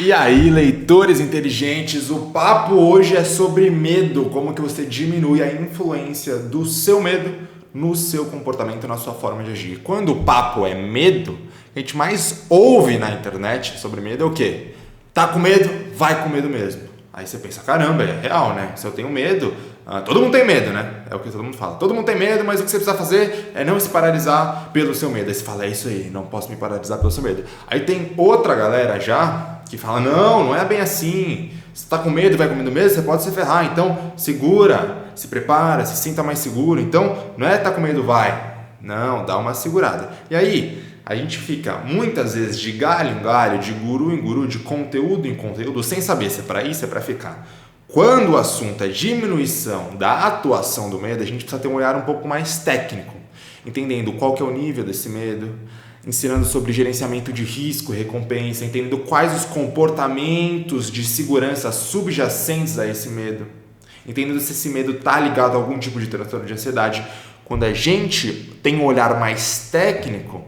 E aí, leitores inteligentes, o papo hoje é sobre medo, como que você diminui a influência do seu medo no seu comportamento, na sua forma de agir. Quando o papo é medo, o que a gente mais ouve na internet sobre medo é o quê? Tá com medo? Vai com medo mesmo. Aí você pensa, caramba, é real, né? Se eu tenho medo, todo mundo tem medo, né? É o que todo mundo fala. Todo mundo tem medo, mas o que você precisa fazer é não se paralisar pelo seu medo. Aí você fala, é isso aí, não posso me paralisar pelo seu medo. Aí tem outra galera já que fala, não é bem assim. Se você tá com medo, vai com medo mesmo, você pode se ferrar. Então, segura, se prepara, se sinta mais seguro. Então, não é tá com medo, vai. Não, dá uma segurada. E aí, a gente fica muitas vezes de galho em galho, de guru em guru, de conteúdo em conteúdo, sem saber se é para isso, é para ficar. Quando o assunto é diminuição da atuação do medo, a gente precisa ter um olhar um pouco mais técnico, entendendo qual que é o nível desse medo, ensinando sobre gerenciamento de risco, recompensa, entendendo quais os comportamentos de segurança subjacentes a esse medo, entendendo se esse medo está ligado a algum tipo de transtorno de ansiedade. Quando a gente tem um olhar mais técnico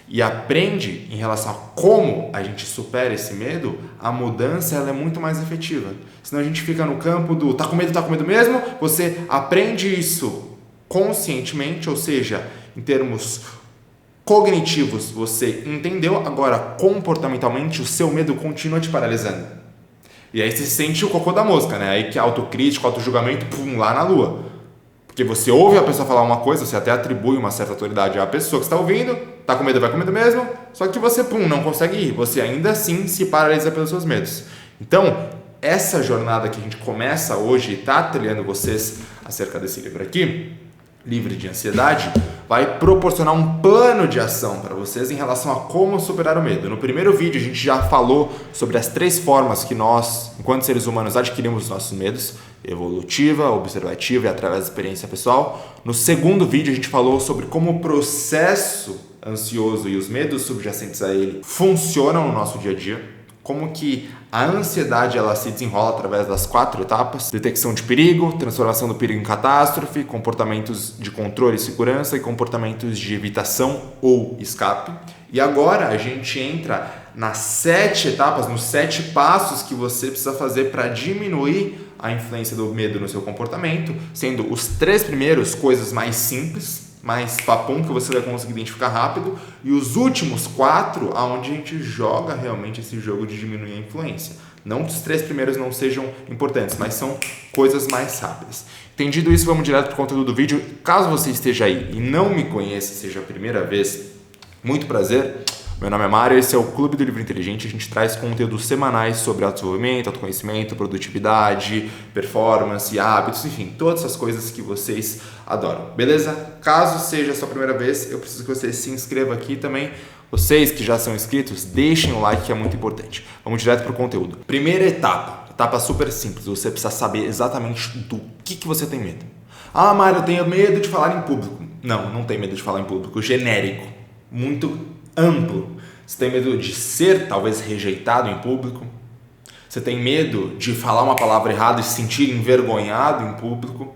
e aprende em relação a como a gente supera esse medo, a mudança ela é muito mais efetiva. Senão a gente fica no campo do tá com medo mesmo, você aprende isso conscientemente, ou seja, em termos cognitivos você entendeu, agora comportamentalmente o seu medo continua te paralisando. E aí você sente o cocô da mosca, né? Aí que autocrítico, autojulgamento, pum, lá na lua. Porque você ouve a pessoa falar uma coisa, você até atribui uma certa autoridade à pessoa que está ouvindo, tá com medo, vai com medo mesmo, só que você, não consegue ir. Você ainda assim se paralisa pelos seus medos. Então, essa jornada que a gente começa hoje e está trilhando vocês acerca desse livro aqui, Livre de Ansiedade, vai proporcionar um plano de ação para vocês em relação a como superar o medo. No primeiro vídeo a gente já falou sobre as 3 formas que nós, enquanto seres humanos, adquirimos os nossos medos: evolutiva, observativa e através da experiência pessoal. No segundo vídeo a gente falou sobre como o processo ansioso e os medos subjacentes a ele funcionam no nosso dia a dia, como que a ansiedade ela se desenrola através das 4 etapas: detecção de perigo, transformação do perigo em catástrofe, comportamentos de controle e segurança e comportamentos de evitação ou escape. E agora a gente entra nas 7 etapas, nos 7 passos que você precisa fazer para diminuir a influência do medo no seu comportamento, sendo os 3 primeiros coisas mais simples, mais papum, que você vai conseguir identificar rápido, e os últimos 4, aonde a gente joga realmente esse jogo de diminuir a influência. Não que os 3 primeiros não sejam importantes, mas são coisas mais rápidas. Entendido isso, vamos direto para o conteúdo do vídeo. Caso você esteja aí e não me conheça, seja a primeira vez, muito prazer. Meu nome é Mário, esse é o Clube do Livro Inteligente. A gente traz conteúdos semanais sobre autodesenvolvimento, autoconhecimento, produtividade, performance, hábitos, enfim, todas essas coisas que vocês adoram, beleza? Caso seja a sua primeira vez, eu preciso que você se inscreva aqui também. Vocês que já são inscritos, deixem o like, que é muito importante. Vamos direto para o conteúdo. Primeira etapa super simples. Você precisa saber exatamente do que você tem medo. Ah, Mário, eu tenho medo de falar em público. Não tem medo de falar em público. Genérico, muito amplo. Você tem medo de ser talvez rejeitado em público? Você tem medo de falar uma palavra errada e se sentir envergonhado em público?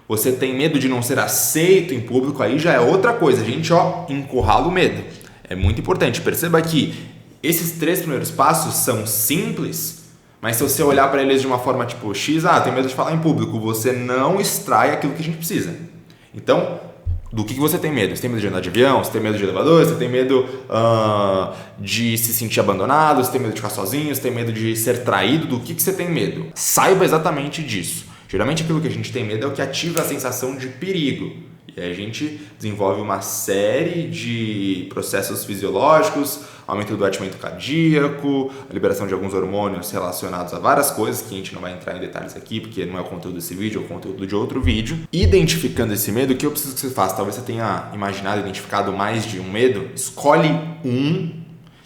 Você tem medo de não ser aceito em público? Aí já é outra coisa. A gente encurrala o medo. É muito importante. Perceba que esses 3 primeiros passos são simples, mas se você olhar para eles de uma forma tipo X, tem medo de falar em público, você não extrai aquilo que a gente precisa. Então, do que você tem medo? Você tem medo de andar de avião? Você tem medo de elevador? Você tem medo de se sentir abandonado? Você tem medo de ficar sozinho? Você tem medo de ser traído? Do que você tem medo? Saiba exatamente disso. Geralmente aquilo que a gente tem medo é o que ativa a sensação de perigo. E aí a gente desenvolve uma série de processos fisiológicos, aumento do batimento cardíaco, a liberação de alguns hormônios relacionados a várias coisas que a gente não vai entrar em detalhes aqui, porque não é o conteúdo desse vídeo, é o conteúdo de outro vídeo. Identificando esse medo, o que eu preciso que você faça? Talvez você tenha imaginado, identificado mais de um medo. Escolhe um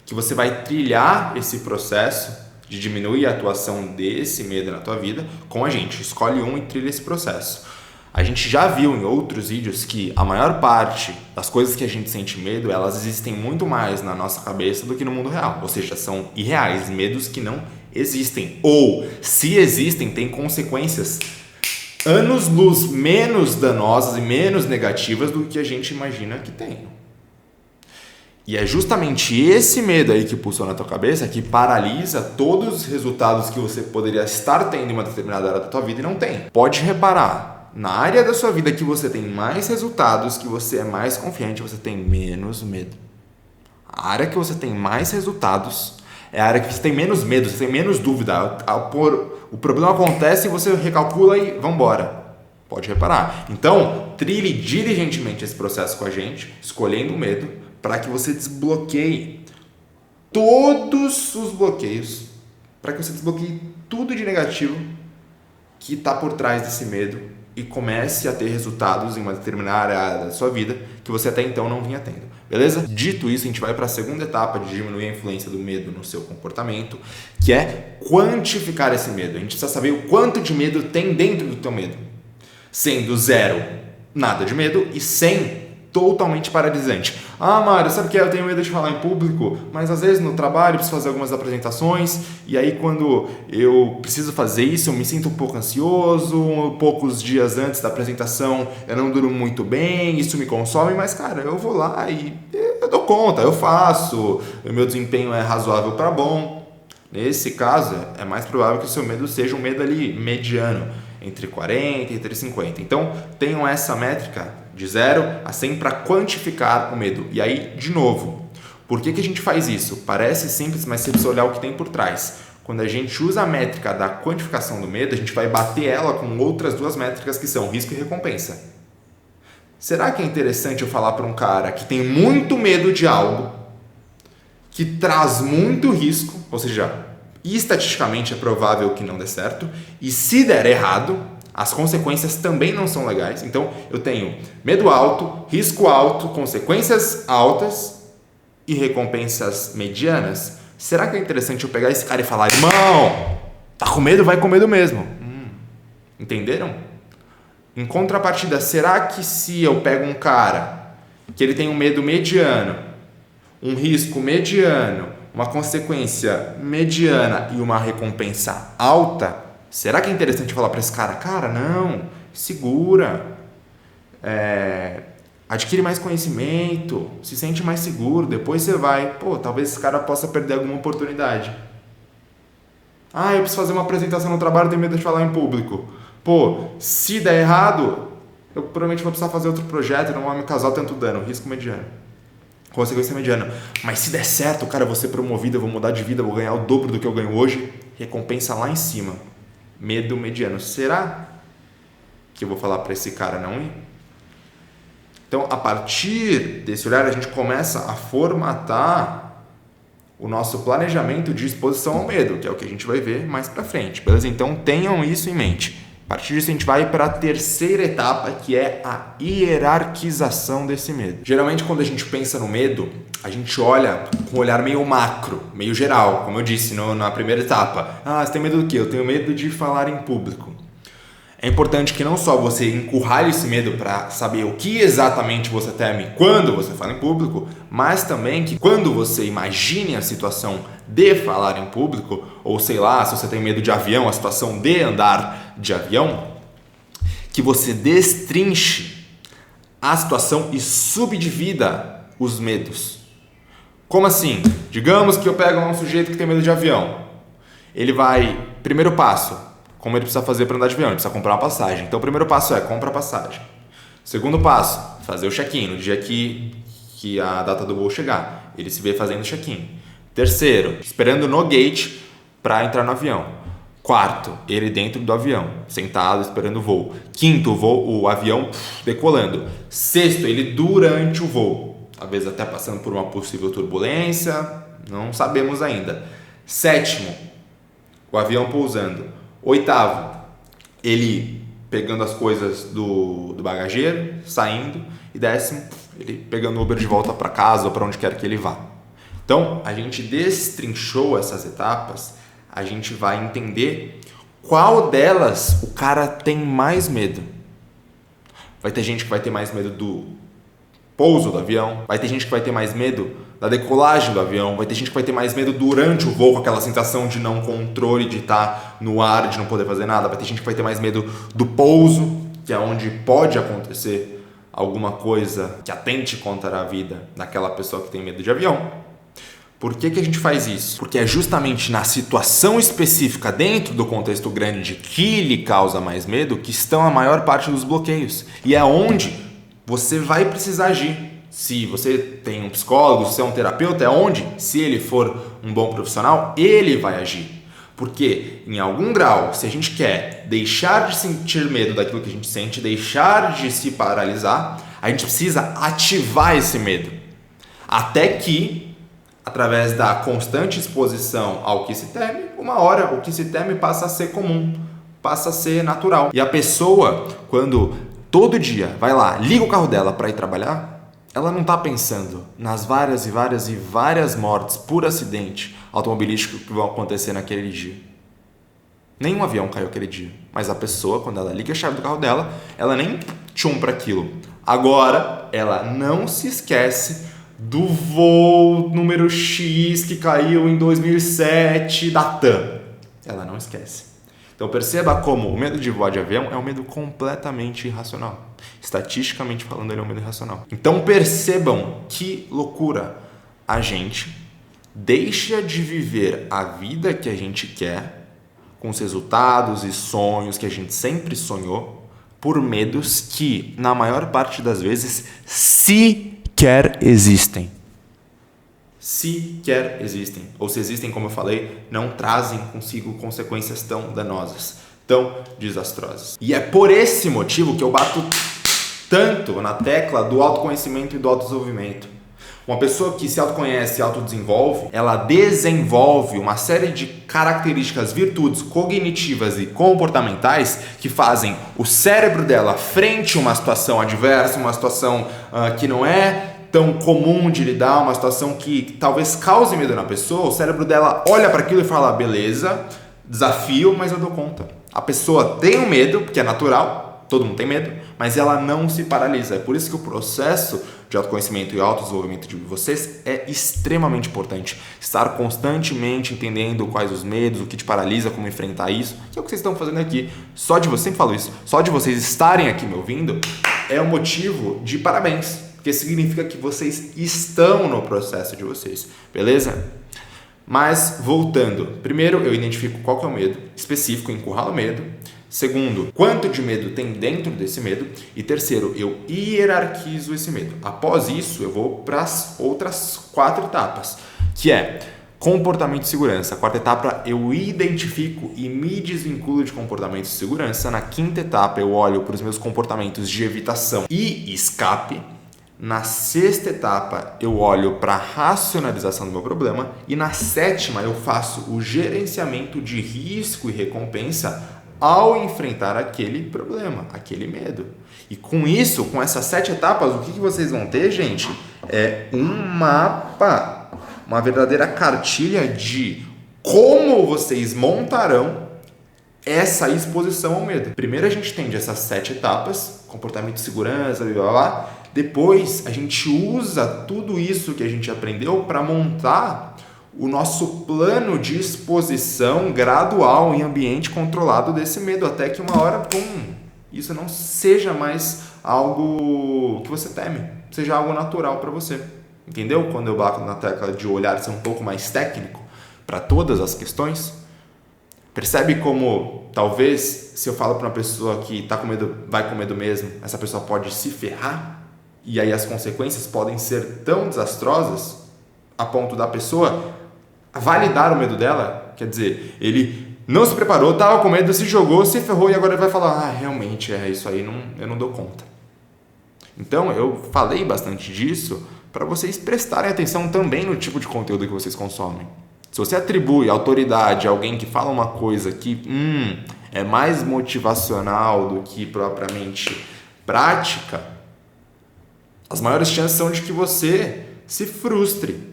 que você vai trilhar esse processo de diminuir a atuação desse medo na tua vida com a gente. Escolhe um e trilha esse processo. A gente já viu em outros vídeos que a maior parte das coisas que a gente sente medo, elas existem muito mais na nossa cabeça do que no mundo real. Ou seja, são irreais, medos que não existem. Ou, se existem, têm consequências anos-luz menos danosas e menos negativas do que a gente imagina que tem. E é justamente esse medo aí que pulsou na tua cabeça que paralisa todos os resultados que você poderia estar tendo em uma determinada área da tua vida e não tem. Pode reparar, na área da sua vida que você tem mais resultados, que você é mais confiante, você tem menos medo. A área que você tem mais resultados é a área que você tem menos medo, você tem menos dúvida. O problema acontece e você recalcula e vambora. Pode reparar. Então, trilhe diligentemente esse processo com a gente, escolhendo o medo, para que você desbloqueie todos os bloqueios, para que você desbloqueie tudo de negativo que está por trás desse medo e comece a ter resultados em uma determinada área da sua vida que você até então não vinha tendo. Beleza? Dito isso, a gente vai para a segunda etapa de diminuir a influência do medo no seu comportamento, que é quantificar esse medo. A gente precisa saber o quanto de medo tem dentro do teu medo. Sendo 0, nada de medo, e 100, totalmente paralisante. Ah, Mário, sabe o que é? Eu tenho medo de falar em público, mas às vezes no trabalho eu preciso fazer algumas apresentações, e aí quando eu preciso fazer isso eu me sinto um pouco ansioso, poucos dias antes da apresentação eu não durmo muito bem, isso me consome, mas cara, eu vou lá e eu dou conta, eu faço, o meu desempenho é razoável para bom. Nesse caso, é mais provável que o seu medo seja um medo ali mediano, entre 40 e entre 50. Então, tenham essa métrica de 0 a 100 para quantificar o medo. E aí, de novo, por que a gente faz isso? Parece simples, mas você precisa olhar o que tem por trás. Quando a gente usa a métrica da quantificação do medo, a gente vai bater ela com outras duas métricas que são risco e recompensa. Será que é interessante eu falar para um cara que tem muito medo de algo, que traz muito risco, ou seja, estatisticamente é provável que não dê certo, e se der errado, as consequências também não são legais. Então, eu tenho medo alto, risco alto, consequências altas e recompensas medianas. Será que é interessante eu pegar esse cara e falar, irmão, tá com medo? Vai com medo mesmo. Entenderam? Em contrapartida, será que se eu pego um cara que ele tem um medo mediano, um risco mediano, uma consequência mediana e uma recompensa alta, será que é interessante falar para esse cara, cara, não, segura, adquire mais conhecimento, se sente mais seguro, depois você vai, talvez esse cara possa perder alguma oportunidade. Ah, eu preciso fazer uma apresentação no trabalho, tenho medo de falar em público. Se der errado, eu provavelmente vou precisar fazer outro projeto, não vou me casar, tanto dano, risco mediano. Consequência mediana. Mas se der certo, cara, eu vou ser promovido, eu vou mudar de vida, eu vou ganhar o dobro do que eu ganho hoje. Recompensa lá em cima. Medo mediano. Será que eu vou falar para esse cara não ir? Então, a partir desse olhar, a gente começa a formatar o nosso planejamento de exposição ao medo, que é o que a gente vai ver mais para frente. Beleza? Então, tenham isso em mente. A partir disso, a gente vai para a terceira etapa, que é a hierarquização desse medo. Geralmente, quando a gente pensa no medo, a gente olha com um olhar meio macro, meio geral, como eu disse na primeira etapa. Ah, você tem medo do quê? Eu tenho medo de falar em público. É importante que não só você encurrale esse medo para saber o que exatamente você teme quando você fala em público, mas também que quando você imagine a situação de falar em público, ou sei lá, se você tem medo de avião, a situação de andar de avião, que você destrinche a situação e subdivida os medos. Como assim? Digamos que eu pego um sujeito que tem medo de avião. Ele vai, primeiro passo, como ele precisa fazer para andar de avião? Ele precisa comprar uma passagem. Então, o primeiro passo é compra a passagem. Segundo passo, fazer o check-in no dia que a data do voo chegar. Ele se vê fazendo o check-in. Terceiro, esperando no gate para entrar no avião. Quarto, ele dentro do avião, sentado esperando o voo. Quinto, o avião decolando. Sexto, ele durante o voo. Talvez até passando por uma possível turbulência, não sabemos ainda. Sétimo, o avião pousando. Oitavo, ele pegando as coisas do bagageiro, saindo. E décimo, ele pegando o Uber de volta para casa ou para onde quer que ele vá. Então, a gente destrinchou essas etapas, a gente vai entender qual delas o cara tem mais medo. Vai ter gente que vai ter mais medo do pouso do avião, vai ter gente que vai ter mais medo da decolagem do avião, vai ter gente que vai ter mais medo durante o voo, com aquela sensação de não controle, de estar no ar, de não poder fazer nada, vai ter gente que vai ter mais medo do pouso, que é onde pode acontecer alguma coisa que atente contra a vida daquela pessoa que tem medo de avião. Por que a gente faz isso? Porque é justamente na situação específica, dentro do contexto grande que lhe causa mais medo, que estão a maior parte dos bloqueios. E é onde você vai precisar agir. Se você tem um psicólogo, se você é um terapeuta, é onde, se ele for um bom profissional, ele vai agir. Porque, em algum grau, se a gente quer deixar de sentir medo daquilo que a gente sente, deixar de se paralisar, a gente precisa ativar esse medo. Até que, através da constante exposição ao que se teme, uma hora o que se teme passa a ser comum, passa a ser natural. E a pessoa, quando todo dia vai lá, liga o carro dela para ir trabalhar, ela não está pensando nas várias mortes por acidente automobilístico que vão acontecer naquele dia. Nenhum avião caiu aquele dia, mas a pessoa, quando ela liga a chave do carro dela, ela nem tchum para aquilo. Agora, ela não se esquece do voo número X que caiu em 2007 da TAM. Ela não esquece. Então perceba como o medo de voar de avião é um medo completamente irracional. Estatisticamente falando, ele é um medo irracional. Então percebam que loucura. A gente deixa de viver a vida que a gente quer, com os resultados e sonhos que a gente sempre sonhou, por medos que, na maior parte das vezes, sequer existem. Sequer existem. Ou se existem, como eu falei, não trazem consigo consequências tão danosas, tão desastrosas. E é por esse motivo que eu bato tanto na tecla do autoconhecimento e do autodesenvolvimento. Uma pessoa que se autoconhece e autodesenvolve, ela desenvolve uma série de características, virtudes cognitivas e comportamentais que fazem o cérebro dela, frente a uma situação adversa, uma situação que não é tão comum de lidar, uma situação que talvez cause medo na pessoa, o cérebro dela olha para aquilo e fala, beleza, desafio, mas eu dou conta. A pessoa tem um medo, porque é natural, todo mundo tem medo, mas ela não se paralisa. É por isso que o processo de autoconhecimento e autodesenvolvimento de vocês é extremamente importante. Estar constantemente entendendo quais os medos, o que te paralisa, como enfrentar isso, que é o que vocês estão fazendo aqui. Só de vocês, sempre falo isso, só de vocês estarem aqui me ouvindo é um motivo de parabéns. Porque significa que vocês estão no processo de vocês, beleza? Mas, voltando, primeiro eu identifico qual que é o medo específico, encurralo o medo. Segundo, quanto de medo tem dentro desse medo. E terceiro, eu hierarquizo esse medo. Após isso, eu vou para as outras 4 etapas, que é comportamento de segurança. A 4ª etapa, eu identifico e me desvinculo de comportamentos de segurança. Na 5ª etapa, eu olho para os meus comportamentos de evitação e escape. Na 6ª etapa, eu olho para a racionalização do meu problema. E na 7ª, eu faço o gerenciamento de risco e recompensa ao enfrentar aquele problema, aquele medo. E com isso, com essas 7 etapas, o que vocês vão ter, gente? É um mapa, uma verdadeira cartilha de como vocês montarão essa exposição ao medo. Primeiro a gente tem essas 7 etapas, comportamento de segurança, blá, blá, blá. Depois a gente usa tudo isso que a gente aprendeu para montar o nosso plano de exposição gradual em ambiente controlado desse medo, até que uma hora, isso não seja mais algo que você teme, seja algo natural para você. Entendeu? Quando eu bato na tecla de olhar ser um pouco mais técnico para todas as questões, percebe como talvez se eu falo para uma pessoa que está com medo, vai com medo mesmo, essa pessoa pode se ferrar e aí as consequências podem ser tão desastrosas a ponto da pessoa validar o medo dela. Quer dizer, ele não se preparou, estava com medo, se jogou, se ferrou e agora ele vai falar, realmente é isso aí, eu não dou conta. Então eu falei bastante disso para vocês prestarem atenção também no tipo de conteúdo que vocês consomem. Se você atribui autoridade a alguém que fala uma coisa que é mais motivacional do que propriamente prática, as maiores chances são de que você se frustre.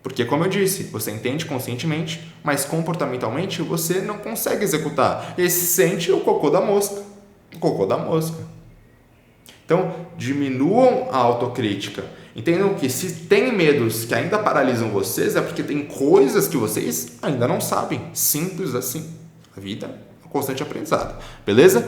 Porque, como eu disse, você entende conscientemente, mas comportamentalmente você não consegue executar. E se sente o cocô da mosca. O cocô da mosca. Então, diminuam a autocrítica. Entendam que se tem medos que ainda paralisam vocês, é porque tem coisas que vocês ainda não sabem. Simples assim. A vida é um constante aprendizado. Beleza?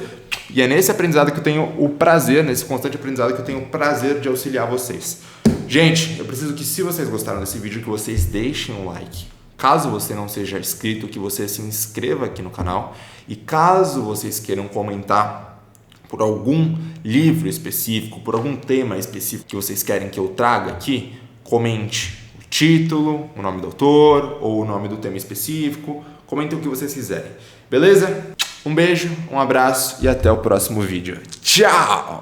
E é nesse aprendizado que eu tenho o prazer, nesse constante aprendizado que eu tenho o prazer de auxiliar vocês. Gente, eu preciso que, se vocês gostaram desse vídeo, que vocês deixem um like. Caso você não seja inscrito, que você se inscreva aqui no canal. E caso vocês queiram comentar por algum livro específico, por algum tema específico que vocês querem que eu traga aqui, comente o título, o nome do autor ou o nome do tema específico. Comentem o que vocês quiserem. Beleza? Um beijo, um abraço e até o próximo vídeo. Tchau!